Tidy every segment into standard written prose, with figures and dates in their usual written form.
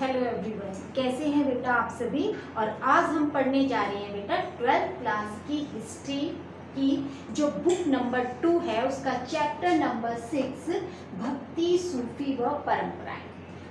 Hello everyone, कैसे हैं बेटा आप सभी। और आज हम पढ़ने जा रहे हैं बेटा 12th क्लास की हिस्ट्री की जो बुक नंबर 2 है, उसका चैप्टर नंबर 6 भक्ति, सूफी व परंपराएं।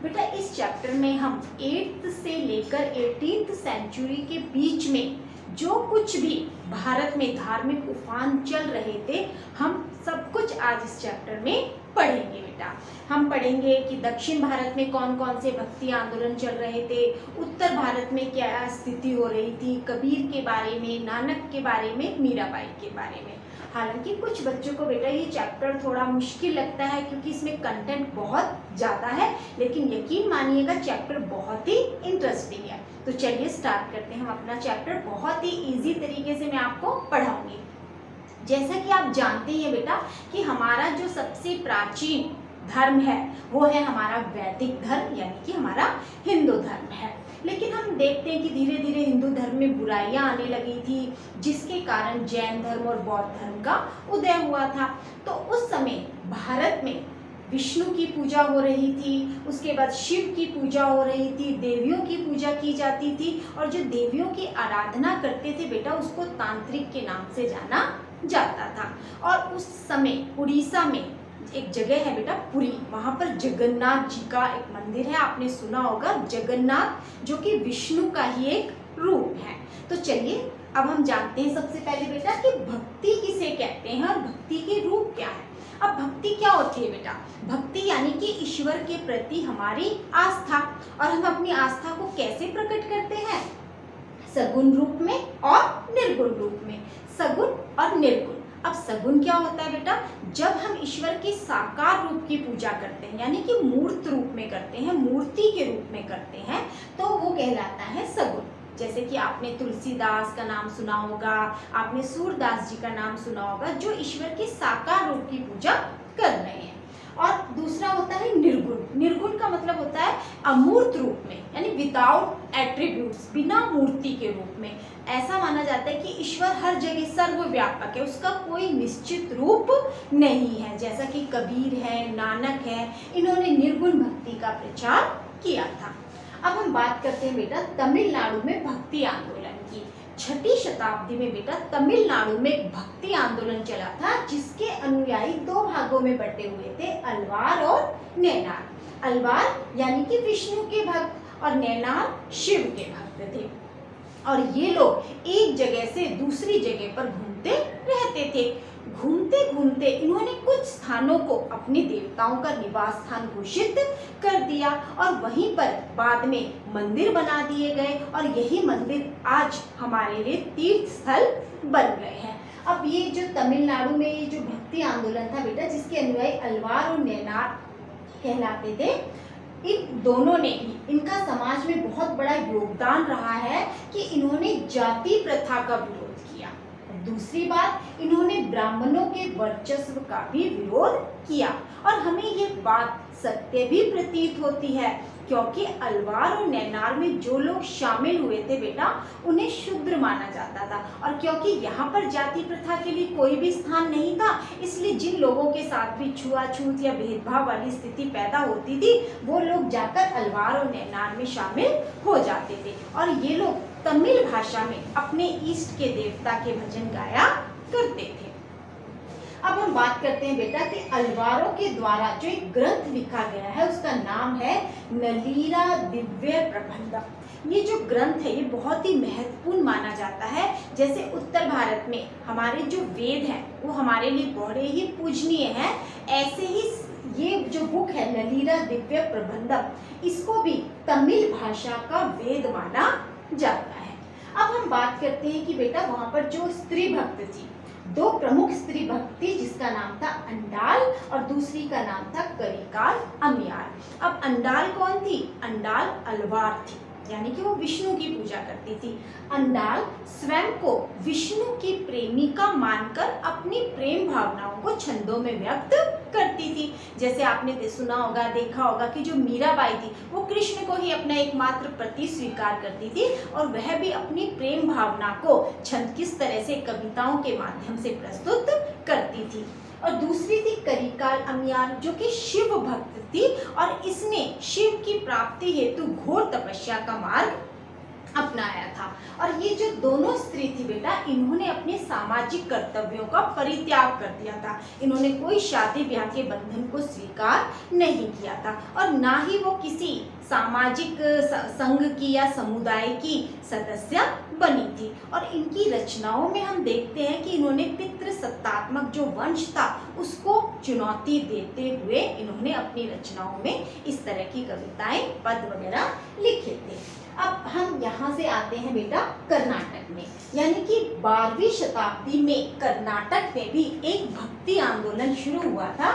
बेटा इस चैप्टर में हम 8th से लेकर 18th सेंचुरी के बीच में जो कुछ भी भारत में धार्मिक उफान चल रहे थे, हम सब कुछ आज इस चैप्टर में पढ़ेंगे बेटा। हम पढ़ेंगे कि दक्षिण भारत में कौन कौन से भक्ति आंदोलन चल रहे थे, उत्तर भारत में क्या स्थिति हो रही थी, कबीर के बारे में, नानक के बारे में, मीराबाई के बारे में। हालांकि कुछ बच्चों को बेटा ये चैप्टर थोड़ा मुश्किल लगता है क्योंकि इसमें कंटेंट बहुत ज़्यादा है, लेकिन यकीन मानिएगा चैप्टर बहुत ही इंटरेस्टिंग है। तो चलिए स्टार्ट करते हैं हम अपना चैप्टर। बहुत ही ईजी तरीके से मैं आपको पढ़ाऊंगी। जैसा कि आप जानते हैं बेटा कि हमारा जो सबसे प्राचीन धर्म है वो है हमारा वैदिक धर्म, यानी कि हमारा हिंदू धर्म है। लेकिन हम देखते हैं कि धीरे धीरे हिंदू धर्म में बुराइयां आने लगी थी, जिसके कारण जैन धर्म और बौद्ध धर्म का उदय हुआ था। तो उस समय भारत में विष्णु की पूजा हो रही थी, उसके बाद शिव की पूजा हो रही थी, देवियों की पूजा की जाती थी, और जो देवियों की आराधना करते थे बेटा उसको तांत्रिक के नाम से जाना जाता था। और उस समय उड़ीसा में एक जगह है बेटा पुरी, वहां पर जगन्नाथ जी का एक मंदिर है, आपने सुना होगा जगन्नाथ, जो कि विष्णु का ही एक रूप है। तो चलिए अब हम जानते हैं सबसे पहले बेटा कि भक्ति किसे कहते हैं और भक्ति के रूप क्या है। अब भक्ति क्या होती है बेटा? भक्ति यानी कि ईश्वर के प्रति हमारी आस्था, और हम अपनी आस्था को कैसे प्रकट करते हैं? सगुण रूप में और निर्गुण रूप में। सगुण और निर्गुण। अब सगुण क्या होता है बेटा? जब हम ईश्वर के साकार रूप की पूजा करते हैं, यानी कि मूर्त रूप में करते हैं, मूर्ति के रूप में करते हैं, तो वो कहलाता है सगुण। जैसे कि आपने तुलसीदास का नाम सुना होगा, आपने सूरदास जी का नाम सुना होगा, जो ईश्वर के साकार रूप की पूजा कर रहे हैं। और दूसरा होता है निर्गुण। निर्गुण का मतलब होता है अमूर्त रूप में, यानी विदाउट एट्रीब्यूट्स, बिना मूर्ति के रूप में। ऐसा माना जाता है कि ईश्वर हर जगह सर्वव्यापक है, उसका कोई निश्चित रूप नहीं है। जैसा कि कबीर है, नानक है, इन्होंने निर्गुण भक्ति का प्रचार किया था। अब हम बात करते हैं बेटा तमिलनाडु में भक्ति आंदोलन की। 6ठी शताब्दी में बेटा तमिलनाडु में एक भक्ति आंदोलन चला था, जिसके अनुयायी 2 भागों में बटे हुए थे, अलवार और नैनार। अलवार यानी कि विष्णु के भक्त और नैनार शिव के भक्त थे। और ये लोग एक जगह से दूसरी जगह पर घूमते रहते थे। घूमते घूमते इन्होंने कुछ स्थानों को अपने देवताओं का निवास स्थान घोषित कर दिया, और वहीं पर बाद में मंदिर बना दिए गए, और यही मंदिर आज हमारे लिए तीर्थ स्थल बन गए हैं। अब ये जो तमिलनाडु में ये जो भक्ति आंदोलन था बेटा, जिसके अनुयायी अलवार और नैनार कहलाते थे, इन दोनों ने ही, इनका समाज में बहुत बड़ा योगदान रहा है कि इन्होंने जाति प्रथा का विरोध किया। दूसरी बात, इन्होंने ब्राह्मणों के वर्चस्व का भी विरोध किया। और हमें ये बात सत्य भी प्रतीत होती है, क्योंकि अलवार और नैनार में जो लोग शामिल हुए थे बेटा, उन्हें शूद्र माना जाता था। और क्योंकि यहाँ पर जाति प्रथा के लिए कोई भी स्थान नहीं था, इसलिए जिन लोगों के साथ भी छुआछूत या भेदभाव वाली स्थिति पैदा होती थी, वो लोग जाकर अलवार और नैनार में शामिल हो जाते थे। और ये लोग तमिल भाषा में अपने इष्ट के देवता के भजन गाया करते थे। अब हम बात करते हैं बेटा कि अलवारों के द्वारा जो एक ग्रंथ लिखा गया है, उसका नाम है नलीरा दिव्य प्रबंधम। ये जो ग्रंथ है ये बहुत ही महत्वपूर्ण माना जाता है। जैसे उत्तर भारत में हमारे जो वेद हैं वो हमारे लिए बड़े ही पूजनीय हैं, ऐसे ही ये जो बुक है नलीरा दिव्य प्रबंधम, इसको भी तमिल भाषा का वेद माना जाता है। अब हम बात करते हैं कि बेटा वहां पर जो स्त्री भक्त थी, 2 प्रमुख स्त्री भक्त थी, जिसका नाम था अंडाल और दूसरी का नाम था करिकाल अमियार। अब अंडाल कौन थी? अंडाल अलवार थी, यानी कि वो विष्णु की पूजा करती थी। अंडाल स्वयं को विष्णु की प्रेमिका मानकर अपनी प्रेम भावनाओं को छंदों में व्यक्त करती थी। जैसे आपने सुना होगा, देखा होगा कि जो मीराबाई थी वो कृष्ण को ही अपना एकमात्र पति स्वीकार करती थी, और वह भी अपनी प्रेम भावना को छंद किस तरह से कविताओं के माध्यम से प्रस्तुत करती बनी थी। और दूसरी थी करिकाल अम्याल, जो कि शिव भक्त थी और इसने शिव की प्राप्ति हेतु घोर तपस्या का मार्ग अपनाया था। और ये जो दोनों स्त्री थी बेटा, इन्होंने अपने सामाजिक कर्तव्यों का परित्याग कर दिया था। इन्होंने कोई शादी ब्याह के बंधन को स्वीकार नहीं किया था और ना ही वो किसी सामाजिक संघ की या समुदाय की सदस्य बनी थी। और इनकी रचनाओं में हम देखते हैं कि इन्होंने पितृसत्तात्मक जो वंश था उसको चुनौती देते हुए इन्होंने अपनी रचनाओं में इस तरह की कविताएं, पद वगैरह लिखे थे। अब हम यहाँ से आते हैं बेटा कर्नाटक में, यानी कि 12वीं शताब्दी में कर्नाटक में भी एक भक्ति आंदोलन शुरू हुआ था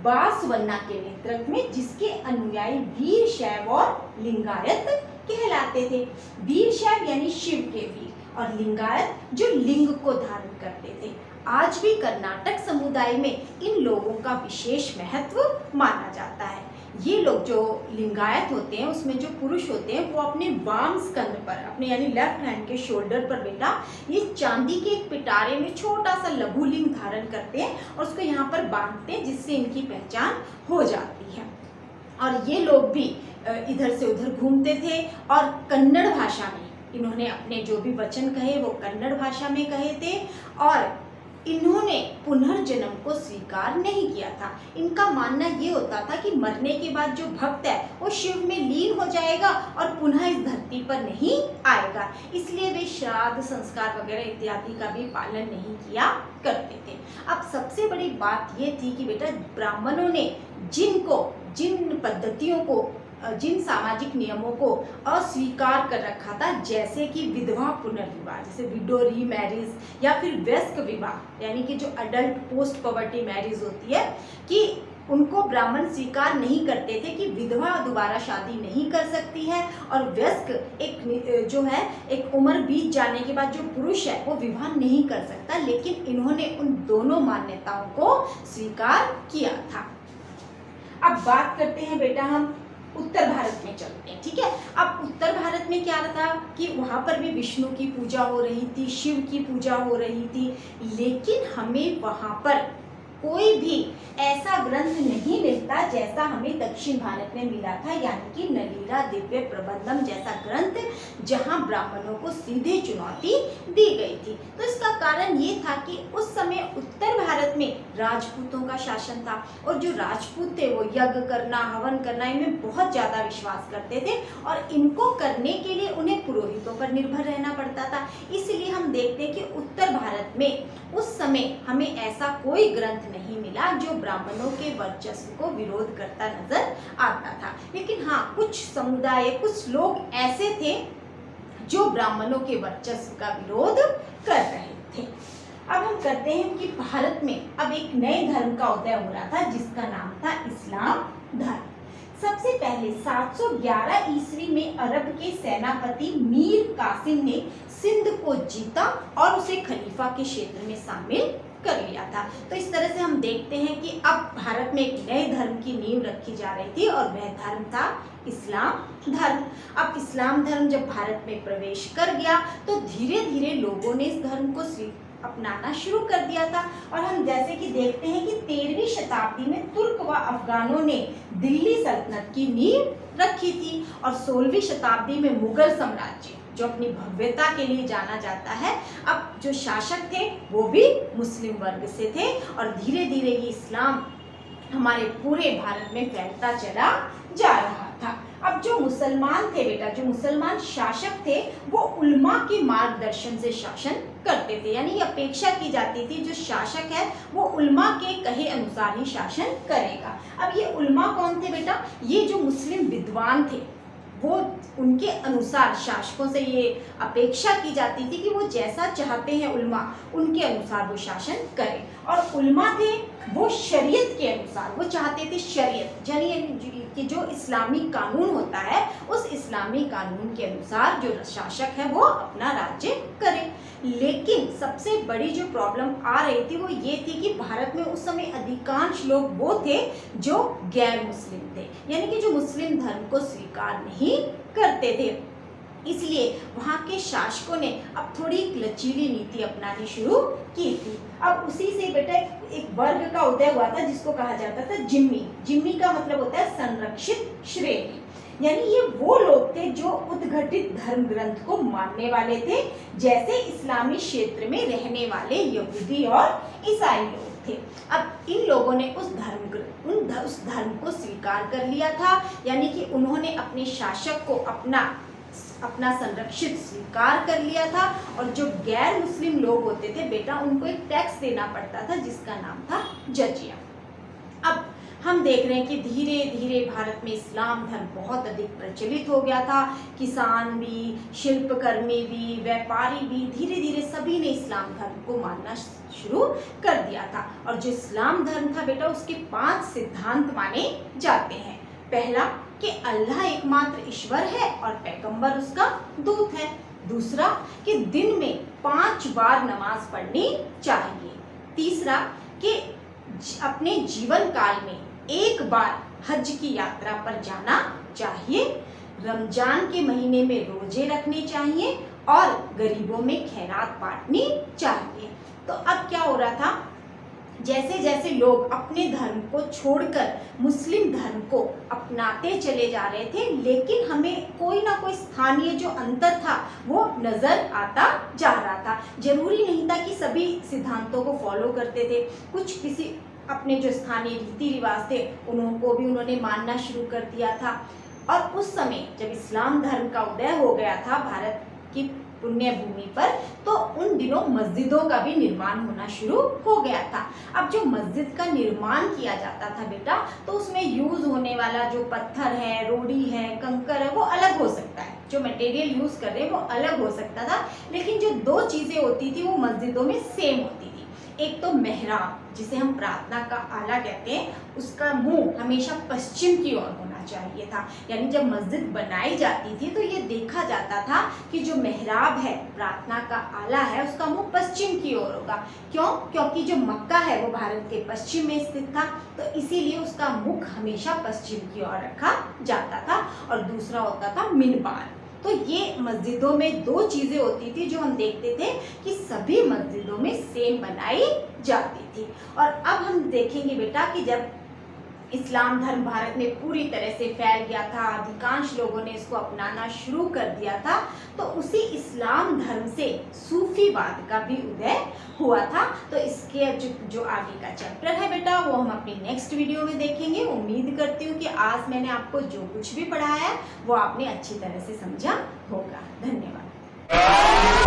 बासवन्ना के नेतृत्व में, जिसके अनुयायी वीर शैव और लिंगायत कहलाते थे। वीर शैव यानी शिव के वीर और लिंगायत जो लिंग को धारण करते थे। आज भी कर्नाटक समुदाय में इन लोगों का विशेष महत्व माना जाता है। ये लोग जो लिंगायत होते हैं उसमें जो पुरुष होते हैं वो अपने वाम स्कंद पर, अपने यानी लेफ्ट हैंड के शोल्डर पर बेटा ये चांदी के एक पिटारे में छोटा सा लघु लिंग धारण करते हैं और उसको यहाँ पर बांधते हैं, जिससे इनकी पहचान हो जाती है। और ये लोग भी इधर से उधर घूमते थे और कन्नड़ भाषा में इन्होंने अपने जो भी वचन कहे वो कन्नड़ भाषा में कहे थे और इन्होंने पुनर्जन्म को स्वीकार नहीं किया था। इनका मानना ये होता था कि मरने के बाद जो भक्त है वो शिव में लीन हो जाएगा और पुनः इस धरती पर नहीं आएगा, इसलिए वे श्राद्ध संस्कार वगैरह इत्यादि का भी पालन नहीं किया करते थे। अब सबसे बड़ी बात ये थी कि बेटा ब्राह्मणों ने जिन पद्धतियों को, जिन सामाजिक नियमों को अस्वीकार कर रखा था, जैसे कि विधवा पुनर्विवाह, जैसे विडो री मैरिज या फिर वयस्क विवाह, यानी कि जो अडल्ट पोस्ट पॉवर्टी मैरिज होती है, कि उनको ब्राह्मण स्वीकार नहीं करते थे कि विधवा दोबारा शादी नहीं कर सकती है और वयस्क एक जो है एक उम्र बीत जाने के बाद जो पुरुष है वो विवाह नहीं कर सकता। लेकिन इन्होंने उन दोनों मान्यताओं को स्वीकार किया था। अब बात करते हैं बेटा हम उत्तर भारत में चलते हैं, ठीक है। अब उत्तर भारत में क्या था कि वहाँ पर भी विष्णु की पूजा हो रही थी, शिव की पूजा हो रही थी, लेकिन हमें वहाँ पर कोई भी ऐसा ग्रंथ नहीं मिलता जैसा हमें दक्षिण भारत में मिला था, यानी कि नलीला दिव्य प्रबंधम जैसा ग्रंथ, जहां ब्राह्मणों को सीधे चुनौती दी गई थी। तो इसका कारण ये था कि उस समय उत्तर भारत में राजपूतों का शासन था और जो राजपूत थे वो यज्ञ करना, हवन करना, इनमें बहुत ज़्यादा विश्वास करते थे और इनको करने के लिए उन्हें पुरोहितों पर निर्भर रहना पड़ता था। इसलिए हम देखते हैं कि उत्तर भारत में उस समय हमें ऐसा कोई ग्रंथ नहीं मिला जो ब्राह्मणों के वर्चस्व को विरोध करता नजर आता था। लेकिन हाँ, कुछ समुदाय, कुछ लोग ऐसे थे जो ब्राह्मणों के वर्चस्व का विरोध कर रहे थे। अब हम करते हैं कि भारत में अब एक नए धर्म का उदय हो रहा था जिसका नाम था इस्लाम धर्म। सबसे पहले 711 ईस्वी में अरब के सेनापति मीर कासिम ने सिंध को जीता और उसे खलीफा के क्षेत्र में शामिल कर लिया था। तो इस तरह से हम देखते हैं कि अब भारत में एक नए धर्म की नींव रखी जा रही थी और वह धर्म था इस्लाम धर्म। अब इस्लाम धर्म जब भारत में प्रवेश कर गया तो धीरे धीरे लोगों ने इस धर्म को अपनाना शुरू कर दिया था। और हम जैसे कि देखते हैं कि 13वीं शताब्दी में तुर्क व अफगानों ने दिल्ली सल्तनत की नींव रखी थी और 16वीं शताब्दी में मुगल साम्राज्य जो अपनी भव्यता के लिए जाना जाता है, अब जो शासक थे वो भी मुस्लिम वर्ग से थे और धीरे धीरे ये इस्लाम हमारे पूरे भारत में फैलता चला जा रहा था। अब जो मुसलमान थे बेटा, जो मुसलमान शासक थे वो उल्मा के मार्गदर्शन से शासन करते थे, यानी अपेक्षा की जाती थी जो शासक है वो उल्मा के कहे अनुसार ही शासन करेगा। अब ये उल्मा कौन थे बेटा? ये जो मुस्लिम विद्वान थे वो उनके अनुसार शासकों से ये अपेक्षा की जाती थी कि वो जैसा चाहते हैं उल्मा उनके अनुसार वो शासन करें। और उल्मा थे वो शरीयत के अनुसार, वो चाहते थे शरीयत यानी कि जो इस्लामी कानून होता है उस इस्लामी कानून के अनुसार जो शासक है वो अपना राज्य करे। लेकिन सबसे बड़ी जो प्रॉब्लम आ रही थी वो ये थी कि भारत में उस समय अधिकांश लोग वो थे जो गैर मुस्लिम थे, यानी कि जो मुस्लिम धर्म को स्वीकार नहीं करते थे। इसलिए वहाँ के शासकों ने अब थोड़ी लचीली नीति अपनानी शुरू की थी। अब उसी से बेटा वर्ग का उदय हुआ था जिसको कहा जाता था जिम्मी। जिम्मी का मतलब होता है संरक्षित श्रेणी, यानी ये वो लोग थे जो उद्घटित धर्म ग्रंथ को मानने वाले थे, जैसे इस्लामी क्षेत्र में रहने वाले यहूदी और ईसाई लोग थे। अब इन लोगों ने उस धर्म को स्वीकार कर लिया था, यानी कि उन्होंने अपने शासक को अपना संरक्षित स्वीकार कर लिया था। और जो गैर मुस्लिम लोग होते थे बेटा, उनको एक टैक्स देना पड़ता था जिसका नाम था जजिया। अब हम देख रहे हैं कि धीरे धीरे भारत में इस्लाम धर्म बहुत अधिक प्रचलित हो गया था। किसान भी, शिल्पकर्मी भी, व्यापारी भी, धीरे धीरे सभी ने इस्लाम धर्म को मानना शुरू कर दिया था। और जो इस्लाम धर्म था बेटा, उसके 5 सिद्धांत माने जाते हैं। पहला कि अल्लाह एकमात्र ईश्वर है और पैगंबर उसका दूत है। दूसरा कि दिन में 5 बार नमाज पढ़नी चाहिए। तीसरा कि अपने जीवन काल में 1 बार हज की यात्रा पर जाना चाहिए। रमजान के महीने में रोजे रखने चाहिए और गरीबों में खैरात बांटनी चाहिए। तो अब क्या हो रहा था, जैसे जैसे लोग अपने धर्म को छोड़कर मुस्लिम धर्म को अपनाते चले जा रहे थे, लेकिन हमें कोई ना कोई स्थानीय जो अंतर था वो नजर आता जा रहा था। जरूरी नहीं था कि सभी सिद्धांतों को फॉलो करते थे। कुछ किसी अपने जो स्थानीय रीति रिवाज थे उन्होंने मानना शुरू कर दिया था। और उस समय जब इस्लाम धर्म का उदय हो गया था भारत की पुण्य भूमि पर, तो उन दिनों मस्जिदों का भी निर्माण होना शुरू हो गया था। अब जो मस्जिद का निर्माण किया जाता था बेटा, तो उसमें यूज होने वाला जो पत्थर है, रोड़ी है, कंकर है, वो अलग हो सकता है। जो मटेरियल यूज कर रहे हैं वो अलग हो सकता था, लेकिन जो 2 चीजें होती थी वो मस्जिदों में सेम होती थी। एक तो मेहराब, जिसे हम प्रार्थना का आला कहते हैं, उसका मुंह हमेशा पश्चिम की ओर होना चाहिए था। यानी जब मस्जिद बनाई जाती थी तो ये देखा जाता था कि जो मेहराब है, प्रार्थना का आला है, उसका मुंह पश्चिम की ओर होगा। क्यों? क्योंकि जो मक्का है वो भारत के पश्चिम में स्थित था, तो इसीलिए उसका मुख हमेशा पश्चिम की ओर रखा जाता था। और दूसरा होता था मिनबार। तो ये मस्जिदों में 2 चीजें होती थी जो हम देखते थे कि सभी मस्जिदों में सेम बनाई जाती थी। और अब हम देखेंगे बेटा कि जब इस्लाम धर्म भारत में पूरी तरह से फैल गया था, अधिकांश लोगों ने इसको अपनाना शुरू कर दिया था, तो उसी इस्लाम धर्म से सूफीवाद का भी उदय हुआ था। तो इसके जो आगे का चैप्टर है बेटा, वो हम अपनी नेक्स्ट वीडियो में देखेंगे। उम्मीद करती हूँ कि आज मैंने आपको जो कुछ भी पढ़ाया है वो आपने अच्छी तरह से समझा होगा। धन्यवाद।